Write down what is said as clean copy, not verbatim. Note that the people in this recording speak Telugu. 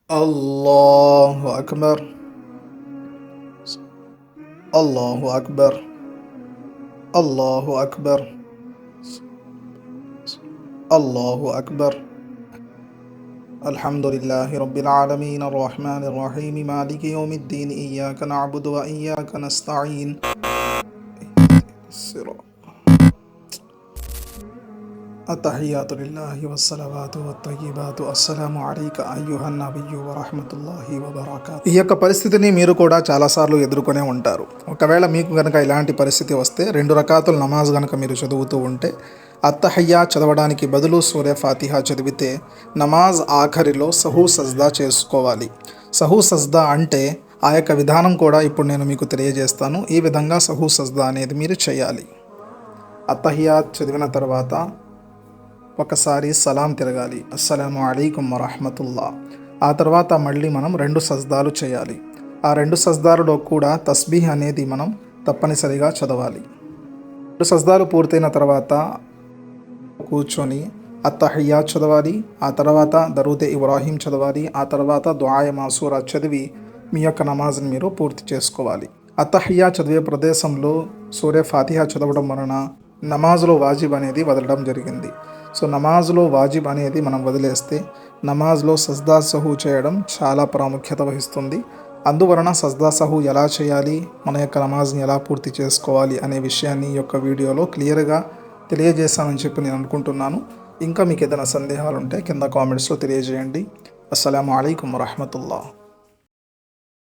Allahu Akbar. Allahu Akbar. Allahu Akbar. Allahu Akbar. Alhamdulillahi Rabbil Alameen Ar-Rahman Ar-Rahim Maliki Yawmiddin Iyyaka na'budu wa iyyaka nasta'in అతహియాతు లిల్లాహి వస్సలవాతు వత్తయ్యిబాతు అస్సలాము అలైక అయ్యుహన్ నబియ్యు వరహ్మతుల్లాహి వబరకాతుహు. ఈ యొక్క పరిస్థితిని మీరు కూడా చాలాసార్లు ఎదుర్కొనే ఉంటారు. ఒకవేళ మీకు గనక ఇలాంటి పరిస్థితి వస్తే 2 రకాతుల నమాజ్ గనక మీరు చదువుతూ ఉంటే అత్తహయ్యా చదవడానికి బదులు సూరే ఫాతిహా చదివితే నమాజ్ ఆఖరిలో సహూ సజ్దా చేసుకోవాలి. సహూ సజ్దా అంటే ఆ యొక్క విధానం కూడా ఇప్పుడు నేను మీకు తెలియజేస్తాను. ఈ విధంగా సహూ సజ్దా అనేది మీరు చేయాలి. అత్తహియా చదివిన తర్వాత ఒకసారి సలాం తిరగాలి, అస్సలాము అలైకుం వరహ్మతుల్లా. ఆ తర్వాత మళ్ళీ మనం 2 సజ్దాలు చేయాలి. ఆ 2 సజ్దాలలో కూడా తస్బీహ్ అనేది మనం తప్పనిసరిగా చదవాలి. 2 సజ్దాలు పూర్తయిన తర్వాత కూర్చొని అత్తహియా చదవాలి. ఆ తర్వాత దరూదే ఇబ్రాహీం చదవాలి. ఆ తర్వాత దుఆయే మాసూరా చదివి మీ యొక్క నమాజ్ని మీరు పూర్తి చేసుకోవాలి. అత్తహియా చదివే ప్రదేశంలో సూరే ఫాతిహా చదవడం వలన నమాజ్లో వాజిబ్ అనేది వదలడం జరిగింది. సో నమాజ్లో వాజిబ్ అనేది మనం వదిలేస్తే నమాజ్లో సజ్దా సహూ చేయడం చాలా ప్రాముఖ్యత వహిస్తుంది. అందువలన సజ్దా సహూ ఎలా చేయాలి, మన యొక్క నమాజ్ని ఎలా పూర్తి చేసుకోవాలి అనే విషయాన్ని ఈ యొక్క వీడియోలో క్లియర్గా తెలియజేశానని చెప్పి నేను అనుకుంటున్నాను. ఇంకా మీకు ఏదైనా సందేహాలు ఉంటే కింద కామెంట్స్లో తెలియజేయండి. అస్సలాము అలైకుం వరహ్మతుల్లాహ్.